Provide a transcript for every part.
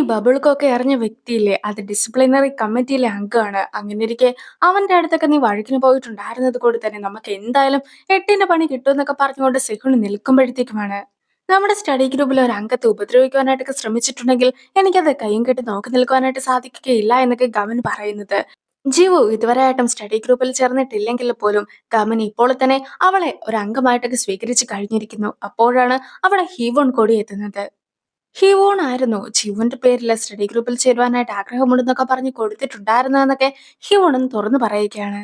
ബബിൾക്കൊക്കെ എറിഞ്ഞ വ്യക്തിയില്ലേ, അത് ഡിസിപ്ലിനറി കമ്മിറ്റിയിലെ അംഗമാണ്. അങ്ങനെയിരിക്കെ അവന്റെ അടുത്തൊക്കെ നീ വഴക്കിന് പോയിട്ടുണ്ടായിരുന്നത് കൊണ്ട് തന്നെ നമുക്ക് എന്തായാലും എട്ടിന്റെ പണി കിട്ടുമെന്നൊക്കെ പറഞ്ഞുകൊണ്ട് സെഹുണ് നിൽക്കുമ്പോഴത്തേക്കുമാണ് നമ്മുടെ സ്റ്റഡി ഗ്രൂപ്പിലെ ഒരു അംഗത്തെ ഉപദ്രവിക്കുവാനായിട്ടൊക്കെ ശ്രമിച്ചിട്ടുണ്ടെങ്കിൽ എനിക്കത് കയ്യും കെട്ടി നോക്കി നിൽക്കുവാനായിട്ട് സാധിക്കുകയില്ല എന്നൊക്കെ ഗമൻ പറയുന്നത്. ജീവു ഇതുവരെയായിട്ടും സ്റ്റഡി ഗ്രൂപ്പിൽ ചേർന്നിട്ടില്ലെങ്കിൽ പോലും ഗമൻ ഇപ്പോൾ തന്നെ അവളെ ഒരു അംഗമായിട്ടൊക്കെ സ്വീകരിച്ചു കഴിഞ്ഞിരിക്കുന്നു. അപ്പോഴാണ് അവിടെ ഹീവോൺ കൂടി എത്തുന്നത്. ഹിവോൺ ആയിരുന്നു ജീവന്റെ പേരിൽ സ്റ്റഡി ഗ്രൂപ്പിൽ ചേരുവാനായിട്ട് ആഗ്രഹമുണ്ടെന്നൊക്കെ പറഞ്ഞ് കൊടുത്തിട്ടുണ്ടായിരുന്നതെന്നൊക്കെ ഹിവോൺ തുറന്നു പറയുകയാണ്.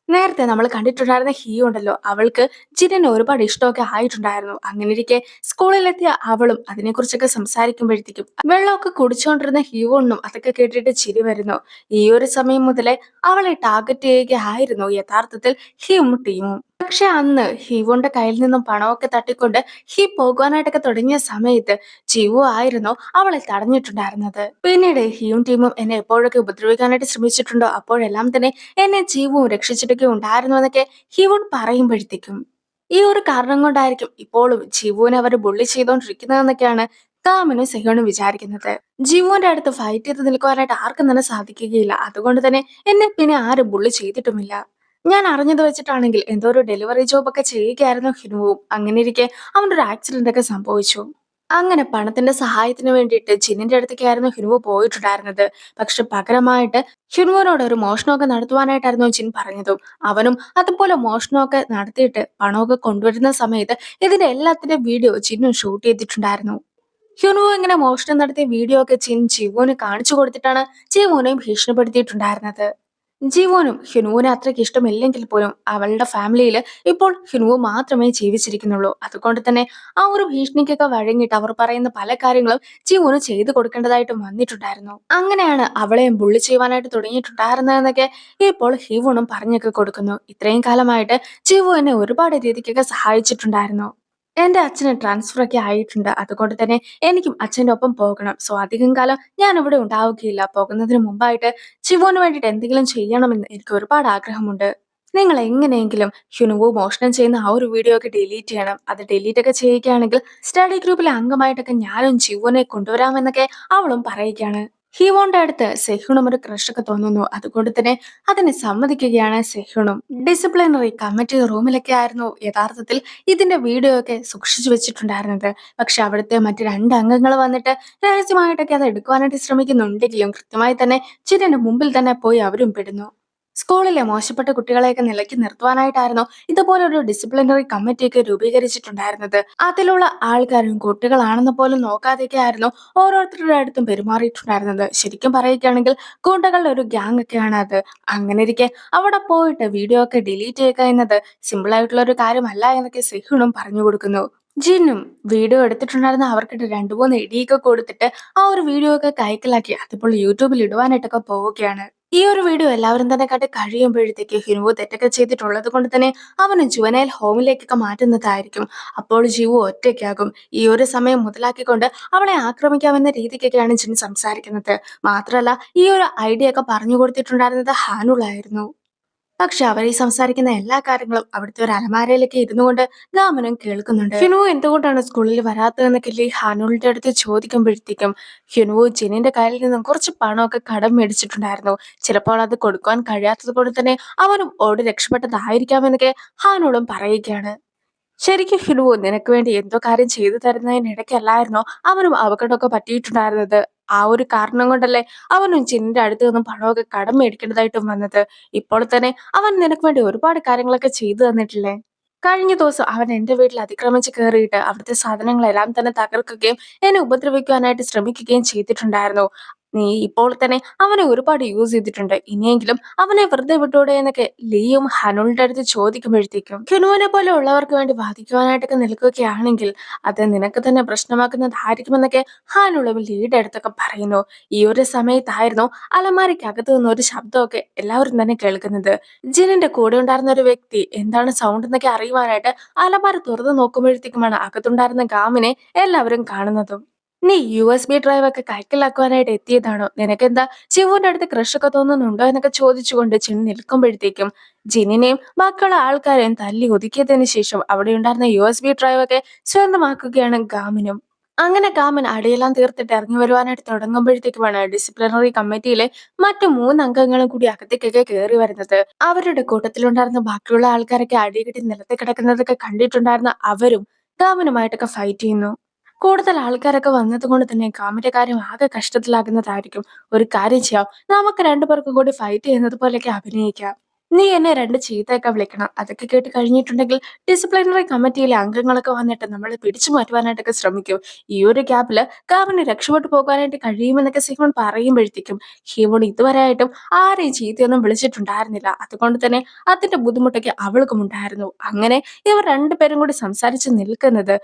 നേരത്തെ നമ്മൾ കണ്ടിട്ടുണ്ടായിരുന്ന ഹീ ഉണ്ടല്ലോ, അവൾക്ക് ജിനനെ ഒരുപാട് ഇഷ്ടമൊക്കെ ആയിട്ടുണ്ടായിരുന്നു. അങ്ങനെയിരിക്കെ സ്കൂളിലെത്തിയ അവളും അതിനെക്കുറിച്ചൊക്കെ സംസാരിക്കുമ്പോഴത്തേക്കും വെള്ളമൊക്കെ കുടിച്ചുകൊണ്ടിരുന്ന ഹീവോണിനും അതൊക്കെ കേട്ടിട്ട് ചിരി വരുന്നു. ഈ ഒരു സമയം മുതലേ അവളെ ടാർഗറ്റ് ചെയ്യുകയായിരുന്നു യഥാർത്ഥത്തിൽ ഹിയും ടീമും. പക്ഷെ അന്ന് ഹീവോന്റെ കയ്യിൽ നിന്നും പണമൊക്കെ തട്ടിക്കൊണ്ട് ഹീ പോകുവാനായിട്ടൊക്കെ തുടങ്ങിയ സമയത്ത് ജീവു ആയിരുന്നു അവളെ തടഞ്ഞിട്ടുണ്ടായിരുന്നത്. പിന്നീട് ഹിയും ടീമും എന്നെ എപ്പോഴൊക്കെ ഉപദ്രവിക്കാനായിട്ട് ശ്രമിച്ചിട്ടുണ്ടോ അപ്പോഴെല്ലാം തന്നെ എന്നെ ജീവവും രക്ഷിച്ചിട്ടൊക്കെ ഉണ്ടായിരുന്നു എന്നൊക്കെ ഹിവോൺ പറയുമ്പോഴത്തേക്കും ഈ ഒരു കാരണം കൊണ്ടായിരിക്കും ഇപ്പോഴും ജീവുവിനെ അവർ ബുള്ളി ചെയ്തുകൊണ്ടിരിക്കുന്നതെന്നൊക്കെയാണ് കാമനും സെഹോണും വിചാരിക്കുന്നത്. ജീവുവിന്റെ അടുത്ത് ഫൈറ്റ് ചെയ്ത് നിൽക്കുവാനായിട്ട് ആർക്കും തന്നെ സാധിക്കുകയില്ല. അതുകൊണ്ട് തന്നെ എന്നെ പിന്നെ ആരും ബുള്ളി ചെയ്തിട്ടുമില്ല. ഞാൻ അറിഞ്ഞത് വെച്ചിട്ടാണെങ്കിൽ എന്തോ ഒരു ഡെലിവറി ജോബ് ഒക്കെ ചെയ്യുകയായിരുന്നു ഹിനുവും. അങ്ങനെ ഇരിക്കെ അവനൊരു ആക്സിഡന്റ് ഒക്കെ സംഭവിച്ചു. അങ്ങനെ പണത്തിന്റെ സഹായത്തിന് വേണ്ടിയിട്ട് ജിന്നിന്റെ അടുത്തേക്കായിരുന്നു ഹിനുവ പോയിട്ടുണ്ടായിരുന്നത്. പക്ഷെ പകരമായിട്ട് ഹിനുവിനോട് ഒരു മോഷണമൊക്കെ നടത്തുവാനായിട്ടായിരുന്നു ജിൻ പറഞ്ഞതും. അവനും അതുപോലെ മോഷണമൊക്കെ നടത്തിയിട്ട് പണമൊക്കെ കൊണ്ടുവരുന്ന സമയത്ത് ഇതിന്റെ എല്ലാത്തിന്റെ വീഡിയോ ജിന്നും ഷൂട്ട് ചെയ്തിട്ടുണ്ടായിരുന്നു. ഹ്യുനുവോ ഇങ്ങനെ മോഷണം നടത്തിയ വീഡിയോ ഒക്കെ ജിൻ ജീവോന് കാണിച്ചു കൊടുത്തിട്ടാണ് ജീവോനെയും ഭീഷണിപ്പെടുത്തിയിട്ടുണ്ടായിരുന്നത്. ജീവോനും ഹ്യുനുവിനെ അത്രയ്ക്ക് ഇഷ്ടമില്ലെങ്കിൽ പോലും അവളുടെ ഫാമിലിയിൽ ഇപ്പോൾ ഹ്യുനുവോ മാത്രമേ ജീവിച്ചിരിക്കുന്നുള്ളൂ. അതുകൊണ്ട് തന്നെ ആ ഒരു ഭീഷണിക്കൊക്കെ വഴങ്ങിയിട്ട് അവർ പറയുന്ന പല കാര്യങ്ങളും ജീവോന് ചെയ്തു കൊടുക്കേണ്ടതായിട്ടും വന്നിട്ടുണ്ടായിരുന്നു. അങ്ങനെയാണ് അവളെയും ബുള്ളി ചെയ്യുവാനായിട്ട് തുടങ്ങിയിട്ടുണ്ടായിരുന്നതെന്നൊക്കെ ഇപ്പോൾ ഹീവോണും പറഞ്ഞൊക്കെ കൊടുക്കുന്നു. ഇത്രയും കാലമായിട്ട് ജീവു എന്നെ ഒരുപാട് രീതിക്കൊക്കെ സഹായിച്ചിട്ടുണ്ടായിരുന്നു. എന്റെ അച്ഛന് ട്രാൻസ്ഫർ ഒക്കെ ആയിട്ടുണ്ട്. അതുകൊണ്ട് തന്നെ എനിക്കും അച്ഛന്റെ ഒപ്പം പോകണം. സോ അധികം കാലം ഞാൻ ഇവിടെ ഉണ്ടാവുകയില്ല. പോകുന്നതിന് മുമ്പായിട്ട് ശിവോന് വേണ്ടിയിട്ട് എന്തെങ്കിലും ചെയ്യണമെന്ന് എനിക്ക് ഒരുപാട് ആഗ്രഹമുണ്ട്. നിങ്ങൾ എങ്ങനെയെങ്കിലും ഹ്യുനുവു മോഷണം ചെയ്യുന്ന ആ ഒരു വീഡിയോ ഒക്കെ ഡിലീറ്റ് ചെയ്യണം. അത് ഡിലീറ്റ് ഒക്കെ ചെയ്യുകയാണെങ്കിൽ സ്റ്റഡി ഗ്രൂപ്പിലെ അംഗമായിട്ടൊക്കെ ഞാനും ജീവനെ കൊണ്ടുവരാമെന്നൊക്കെ അവളും പറയുകയാണ്. ഹീവോന്റെ അടുത്ത് സെഹ്യുണും ഒരു ക്രഷൊക്കെ തോന്നുന്നു. അതുകൊണ്ട് തന്നെ അതിനെ സമ്മതിക്കുകയാണ് സെഹ്യുണും. ഡിസിപ്ലിനറി കമ്മിറ്റി റൂമിലൊക്കെ ആയിരുന്നു യഥാർത്ഥത്തിൽ ഇതിന്റെ വീഡിയോ ഒക്കെ സൂക്ഷിച്ചു വെച്ചിട്ടുണ്ടായിരുന്നത്. പക്ഷെ അവിടുത്തെ മറ്റ് രണ്ട് അംഗങ്ങൾ വന്നിട്ട് രഹസ്യമായിട്ടൊക്കെ അത് എടുക്കുവാനായിട്ട് ശ്രമിക്കുന്നുണ്ടെങ്കിലും കൃത്യമായി തന്നെ ചിരന്റെ മുമ്പിൽ തന്നെ പോയി അവരും പെടുന്നു. സ്കൂളിലെ മോശപ്പെട്ട കുട്ടികളെയൊക്കെ നിലയ്ക്ക് നിർത്തുവാനായിട്ടായിരുന്നു ഇതുപോലൊരു ഡിസിപ്ലിനറി കമ്മിറ്റിയൊക്കെ രൂപീകരിച്ചിട്ടുണ്ടായിരുന്നത്. അതിലുള്ള ആൾക്കാരും കുട്ടികളാണെന്ന് പോലും നോക്കാതെയൊക്കെ ആയിരുന്നു ഓരോരുത്തരുടെ അടുത്തും പെരുമാറിയിട്ടുണ്ടായിരുന്നത്. ശരിക്കും പറയുകയാണെങ്കിൽ ഗുണ്ടകളുടെ ഒരു ഗ്യാങ് ഒക്കെയാണ് അത്. അങ്ങനെ ഇരിക്കെ അവിടെ പോയിട്ട് വീഡിയോ ഒക്കെ ഡിലീറ്റ് ചെയ്യുക എന്നത് സിമ്പിൾ ആയിട്ടുള്ള ഒരു കാര്യമല്ല എന്നൊക്കെ സെഹ്യുണും പറഞ്ഞു കൊടുക്കുന്നു. ജിന്നും വീഡിയോ എടുത്തിട്ടുണ്ടായിരുന്ന അവർക്കിട്ട് രണ്ടു മൂന്ന് ഇടിയൊക്കെ കൊടുത്തിട്ട് ആ ഒരു വീഡിയോ ഒക്കെ കൈക്കലാക്കി അതിപ്പോൾ യൂട്യൂബിൽ ഇടുവാനായിട്ടൊക്കെ പോവുകയാണ്. ഈ ഒരു വീഡിയോ എല്ലാവരും തന്നെ കണ്ട് കഴിയുമ്പോഴത്തേക്ക് ഹിനുവു തെറ്റൊക്കെ ചെയ്തിട്ടുള്ളത് കൊണ്ട് തന്നെ അവന് ജുവനൈൽ ഹോമിലേക്കൊക്കെ മാറ്റുന്നതായിരിക്കും. അപ്പോൾ ജീവു ഒറ്റയ്ക്കാകും. ഈ ഒരു സമയം മുതലാക്കിക്കൊണ്ട് അവളെ ആക്രമിക്കാമെന്ന രീതിക്കൊക്കെയാണ് ജിൻ സംസാരിക്കുന്നത്. മാത്രമല്ല ഈ ഒരു ഐഡിയ ഒക്കെ പറഞ്ഞു കൊടുത്തിട്ടുണ്ടായിരുന്നത് ഹാനുളായിരുന്നു. പക്ഷെ അവർ ഈ സംസാരിക്കുന്ന എല്ലാ കാര്യങ്ങളും അവിടുത്തെ ഒരു അലമാരയിലൊക്കെ ഇരുന്നുകൊണ്ട് ഗാമനും കേൾക്കുന്നുണ്ട്. ഹിനു എന്തുകൊണ്ടാണ് സ്കൂളിൽ വരാത്തതെന്നൊക്കെ ലീ ഹാനുളിന്റെ അടുത്ത് ചോദിക്കുമ്പോഴത്തേക്കും ഹിനു ജിനിന്റെ കയ്യിൽ നിന്നും കുറച്ച് പണമൊക്കെ കടം മേടിച്ചിട്ടുണ്ടായിരുന്നു. ചിലപ്പോൾ അത് കൊടുക്കുവാൻ കഴിയാത്തത് കൊണ്ട് തന്നെ അവനും ഓടി രക്ഷപ്പെട്ടതായിരിക്കാമെന്നൊക്കെ ഹാനുളും പറയുകയാണ്. ശരിക്കും ഹിനു നിനക്ക് വേണ്ടി എന്തോ കാര്യം ചെയ്തു തരുന്നതിനിടയ്ക്കല്ലായിരുന്നോ അവനും അപകടമൊക്കെ പറ്റിയിട്ടുണ്ടായിരുന്നത്. ആ ഒരു കാരണം കൊണ്ടല്ലേ അവനും ജിന്നിന്റെ അടുത്ത് നിന്നും പണമൊക്കെ കടം മേടിക്കേണ്ടതായിട്ടും വന്നത്. ഇപ്പോൾ തന്നെ അവൻ നിനക്ക് വേണ്ടി ഒരുപാട് കാര്യങ്ങളൊക്കെ ചെയ്തു തന്നിട്ടില്ലേ. കഴിഞ്ഞ ദിവസം അവൻ എന്റെ വീട്ടിൽ അതിക്രമിച്ച് കയറിയിട്ട് അവിടുത്തെ സാധനങ്ങളെല്ലാം തന്നെ തകർക്കുകയും എന്നെ ഉപദ്രവിക്കുവാനായിട്ട് ശ്രമിക്കുകയും ചെയ്തിട്ടുണ്ടായിരുന്നു. നീ ഇപ്പോൾ തന്നെ അവനെ ഒരുപാട് യൂസ് ചെയ്തിട്ടുണ്ട്. ഇനിയെങ്കിലും അവനെ വെറുതെ വിട്ടൂടെ എന്നൊക്കെ ലീയും ഹനുളിന്റെ അടുത്ത് ചോദിക്കുമ്പോഴത്തേക്കും ഖുനുവിനെ പോലെ ഉള്ളവർക്ക് വേണ്ടി വാദിക്കുവാനായിട്ടൊക്കെ നിൽക്കുകയാണെങ്കിൽ അത് നിനക്ക് തന്നെ പ്രശ്നമാക്കുന്നതായിരിക്കുമെന്നൊക്കെ ഹാനുളും ലീയുടെ അടുത്തൊക്കെ പറയുന്നു. ഈ ഒരു സമയത്തായിരുന്നു അലമാരയ്ക്കകത്ത് നിന്ന് ഒരു ശബ്ദമൊക്കെ എല്ലാവരും തന്നെ കേൾക്കുന്നത്. ജിനിന്റെ കൂടെ ഉണ്ടായിരുന്ന ഒരു വ്യക്തി എന്താണ് സൗണ്ട് എന്നൊക്കെ അറിയുവാനായിട്ട് അലമാര തുറന്നു നോക്കുമ്പോഴത്തേക്കുമാണ് അകത്തുണ്ടായിരുന്ന ഗാമിനെ എല്ലാവരും കാണുന്നതും. നീ USB ഡ്രൈവ് ഒക്കെ കൈക്കലാക്കുവാനായിട്ട് എത്തിയതാണോ, നിനക്കെന്താ ശിവുവിന്റെ അടുത്ത് ക്രഷൊക്കെ തോന്നുന്നുണ്ടോ എന്നൊക്കെ ചോദിച്ചുകൊണ്ട് ജിൻ നിൽക്കുമ്പോഴത്തേക്കും ജിനിനെയും ബാക്കിയുള്ള ആൾക്കാരെയും തല്ലി ഒതുക്കിയതിനു ശേഷം അവിടെ ഉണ്ടായിരുന്ന USB ഡ്രൈവ് ഒക്കെ സ്വന്തമാക്കുകയാണ് ഗാമിനും. അങ്ങനെ കാമൻ അടിയെല്ലാം തീർത്തിട്ട് ഇറങ്ങി വരുവാനായിട്ട് തുടങ്ങുമ്പോഴത്തേക്കുമാണ് ഡിസിപ്ലിനറി കമ്മിറ്റിയിലെ മറ്റു 3 അംഗങ്ങളും കൂടി അകത്തേക്കൊക്കെ കയറി വരുന്നത്. അവരുടെ കൂട്ടത്തിലുണ്ടായിരുന്ന ബാക്കിയുള്ള ആൾക്കാരൊക്കെ അടികിട്ടി നിലത്ത് കിടക്കുന്നതൊക്കെ കണ്ടിട്ടുണ്ടായിരുന്ന അവരും കാമനുമായിട്ടൊക്കെ ഫൈറ്റ് ചെയ്യുന്നു. കൂടുതൽ ആൾക്കാരൊക്കെ വന്നത് കൊണ്ട് തന്നെ കാമിന്റെ കാര്യം ആകെ കഷ്ടത്തിലാകുന്നതായിരിക്കും. ഒരു കാര്യം ചെയ്യാം, നമുക്ക് രണ്ടുപേർക്കും കൂടി ഫൈറ്റ് ചെയ്യുന്നത് പോലെയൊക്കെ അഭിനയിക്കാം. നീ എന്നെ രണ്ട് ചീത്തയൊക്കെ വിളിക്കണം. അതൊക്കെ കേട്ട് കഴിഞ്ഞിട്ടുണ്ടെങ്കിൽ ഡിസിപ്ലിനറി കമ്മിറ്റിയിലെ അംഗങ്ങളൊക്കെ വന്നിട്ട് നമ്മളെ പിടിച്ചു മാറ്റുവാനായിട്ടൊക്കെ ശ്രമിക്കും. ഈ ഒരു ഗ്യാപ്പില് കാമിന് രക്ഷപ്പെട്ടു പോകാനായിട്ട് കഴിയുമെന്നൊക്കെ സിമോൺ പറയുമ്പോഴത്തേക്കും ഹിമോൺ ഇതുവരെ ആയിട്ടും ആരെയും ചീത്തയൊന്നും വിളിച്ചിട്ടുണ്ടായിരുന്നില്ല. അതുകൊണ്ട് തന്നെ അതിന്റെ ബുദ്ധിമുട്ടൊക്കെ അവൾക്കും ഉണ്ടായിരുന്നു. അങ്ങനെ ഇവർ രണ്ടുപേരും കൂടി സംസാരിച്ച് നിൽക്കുന്നത്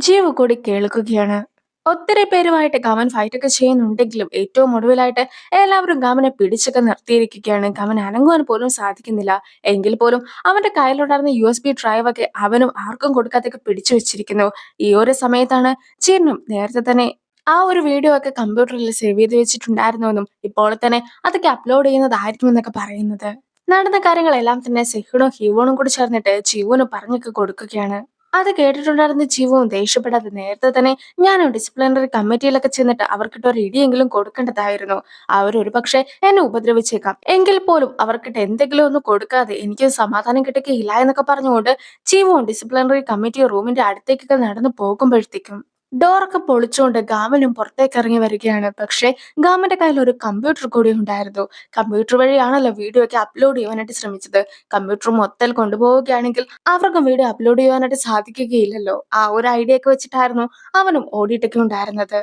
ജീവ കൂടി കേൾക്കുകയാണ്. ഒത്തിരി പേരുമായിട്ട് ഗമൻ ഫൈറ്റ് ഒക്കെ ചെയ്യുന്നുണ്ടെങ്കിലും ഏറ്റവും ഒടുവിലായിട്ട് എല്ലാവരും ഗമനെ പിടിച്ചൊക്കെ നിർത്തിയിരിക്കുകയാണ്. ഗമൻ അനങ്ങുവാൻ പോലും സാധിക്കുന്നില്ല. എങ്കിൽ പോലും അവന്റെ കയ്യിലുണ്ടായിരുന്ന USB ഡ്രൈവ് ഒക്കെ അവനും ആർക്കും കൊടുക്കാതെയൊക്കെ പിടിച്ചു വെച്ചിരിക്കുന്നു. ഈ ഒരു സമയത്താണ് ജിന്നും നേരത്തെ തന്നെ ആ ഒരു വീഡിയോ ഒക്കെ കമ്പ്യൂട്ടറിൽ സേവ് ചെയ്ത് വെച്ചിട്ടുണ്ടായിരുന്നുവെന്നും ഇപ്പോൾ തന്നെ അതൊക്കെ അപ്ലോഡ് ചെയ്യുന്നതായിരിക്കും എന്നൊക്കെ പറയുന്നത്. നടന്ന കാര്യങ്ങളെല്ലാം തന്നെ സെഹിണും ഹീവോണും കൂടി ചേർന്നിട്ട് ജീവനും പറഞ്ഞൊക്കെ കൊടുക്കുകയാണ്. അത് കേട്ടിട്ടുണ്ടായിരുന്ന ജീവവും ദേഷ്യപ്പെടാതെ നേരത്തെ തന്നെ ഞാനും ഡിസിപ്ലിനറി കമ്മിറ്റിയിലൊക്കെ ചെന്നിട്ട് അവർക്കിട്ട് ഒരു ഇടിയെങ്കിലും കൊടുക്കേണ്ടതായിരുന്നു. അവരൊരു പക്ഷേ എന്നെ ഉപദ്രവിച്ചേക്കാം, എങ്കിൽ പോലും അവർക്കിട്ട് എന്തെങ്കിലും ഒന്ന് കൊടുക്കാതെ എനിക്ക് സമാധാനം കിട്ടുകയില്ല എന്നൊക്കെ പറഞ്ഞുകൊണ്ട് ജീവവും ഡിസിപ്ലിനറി കമ്മിറ്റി റൂമിന്റെ അടുത്തേക്കൊക്കെ നടന്നു പോകുമ്പോഴത്തേക്കും ഡോറൊക്കെ പൊളിച്ചുകൊണ്ട് ഗാമനും പുറത്തേക്ക് ഇറങ്ങി വരികയാണ്. പക്ഷേ ഗാമന്റെ കയ്യിൽ ഒരു കമ്പ്യൂട്ടർ കൂടി ഉണ്ടായിരുന്നു. കമ്പ്യൂട്ടർ വഴിയാണല്ലോ വീഡിയോ ഒക്കെ അപ്ലോഡ് ചെയ്യാനായിട്ട് ശ്രമിച്ചത്. കമ്പ്യൂട്ടർ മൊത്തത്തിൽ കൊണ്ടുപോവുകയാണെങ്കിൽ അവർക്കും വീഡിയോ അപ്ലോഡ് ചെയ്യാനായിട്ട് സാധിക്കുകയില്ലല്ലോ. ആ ഒരു ഐഡിയ ഒക്കെ വെച്ചിട്ടായിരുന്നു അവനും ഓടിയിട്ടൊക്കെ ഉണ്ടായിരുന്നത്.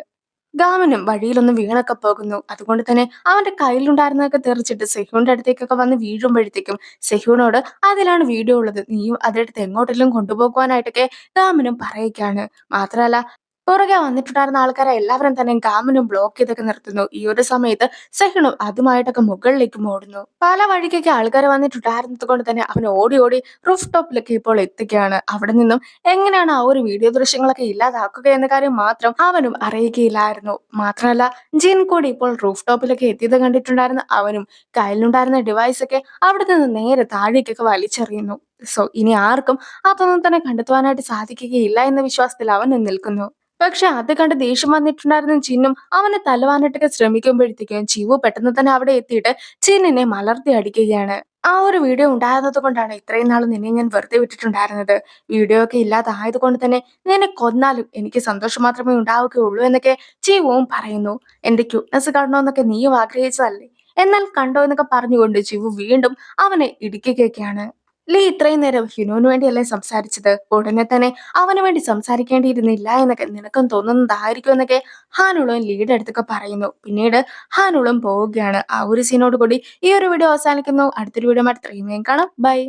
ഗാമനും വഴിയിലൊന്ന് വീണൊക്കെ പോകുന്നു. അതുകൊണ്ട് തന്നെ അവന്റെ കയ്യിലുണ്ടായിരുന്നതൊക്കെ തെറിച്ചിട്ട് സെഹ്യൂന്റെ അടുത്തേക്കൊക്കെ വന്ന് വീഴുമ്പോഴത്തേക്കും സെഹ്യൂനോട് അതിലാണ് വീഡിയോ ഉള്ളത്, നീയും അതെടുത്ത് എങ്ങോട്ടെങ്കിലും കൊണ്ടുപോകുവാനായിട്ടൊക്കെ ഗാമനും പറയുകയാണ്. മാത്രമല്ല പുറകെ വന്നിട്ടുണ്ടായിരുന്ന ആൾക്കാരെ എല്ലാവരും തന്നെ ഗാമനും ബ്ലോക്ക് ചെയ്തൊക്കെ നിർത്തുന്നു. ഈ ഒരു സമയത്ത് സെഹ്ണും അതുമായിട്ടൊക്കെ മുകളിലേക്കും ഓടുന്നു. പല വഴിക്കൊക്കെ ആൾക്കാർ വന്നിട്ടുണ്ടായിരുന്നത് കൊണ്ട് തന്നെ അവൻ ഓടി ഓടി റൂഫ് ടോപ്പിലൊക്കെ ഇപ്പോൾ എത്തുകയാണ്. അവിടെ നിന്നും എങ്ങനെയാണ് ആ ഒരു വീഡിയോ ദൃശ്യങ്ങളൊക്കെ ഇല്ലാതാക്കുക എന്ന കാര്യം മാത്രം അവനും അറിയുകയില്ലായിരുന്നു. മാത്രമല്ല ജിൻ കൂടി ഇപ്പോൾ റൂഫ് ടോപ്പിലൊക്കെ എത്തിയത് കണ്ടിട്ടുണ്ടായിരുന്ന അവനും കയ്യിലുണ്ടായിരുന്ന ഡിവൈസ് ഒക്കെ അവിടെ നിന്ന് നേരെ താഴേക്കൊക്കെ വലിച്ചെറിയുന്നു. സോ ഇനി ആർക്കും അതൊന്നും തന്നെ കണ്ടെത്തുവാനായിട്ട് സാധിക്കുകയില്ല എന്ന വിശ്വാസത്തിൽ അവൻ നിൽക്കുന്നു. പക്ഷെ അത് കണ്ട് ദേഷ്യം വന്നിട്ടുണ്ടായിരുന്ന ജിന്നും അവനെ തല്ലുവാനായിട്ടൊക്കെ ശ്രമിക്കുമ്പോഴത്തേക്കും ചിവു പെട്ടെന്ന് തന്നെ അവിടെ എത്തിയിട്ട് ജിന്നിനെ മലർത്തി അടിക്കുകയാണ്. ആ ഒരു വീഡിയോ ഉണ്ടായിരുന്നത് കൊണ്ടാണ് ഇത്രയും നാൾ നിന്നെ ഞാൻ വെറുതെ വിട്ടിട്ടുണ്ടായിരുന്നത്. വീഡിയോ ഒക്കെ ഇല്ലാതായത് കൊണ്ട് തന്നെ നിന്നെ കൊന്നാലും എനിക്ക് സന്തോഷം മാത്രമേ ഉണ്ടാവുകയുള്ളൂ എന്നൊക്കെ ചിവുവും പറയുന്നു. എന്റെ ക്യൂട്ട്നെസ് കാണണമെന്നൊക്കെ നീയും ആഗ്രഹിച്ചതല്ലേ, എന്നാൽ കണ്ടോ എന്നൊക്കെ പറഞ്ഞുകൊണ്ട് ചിവു വീണ്ടും അവനെ ഇടിക്കുകയൊക്കെയാണ്. ലീ ഇത്രയും നേരം ഹിനുവിന് വേണ്ടിയല്ലേ സംസാരിച്ചത്, ഉടനെ തന്നെ അവന് വേണ്ടി സംസാരിക്കേണ്ടിയിരുന്നില്ല എന്നൊക്കെ നിനക്കും തോന്നുന്നതായിരിക്കും എന്നൊക്കെ ഹാനുളും ലീയുടെ അടുത്തൊക്കെ പറയുന്നു. പിന്നീട് ഹാനുളും പോവുകയാണ്. ആ ഒരു സീനോട് കൂടി ഈ ഒരു വീഡിയോ അവസാനിക്കുന്നു. അടുത്തൊരു വീഡിയോ ആയിട്ട് ഇത്രയും വേഗം കാണാം. ബൈ.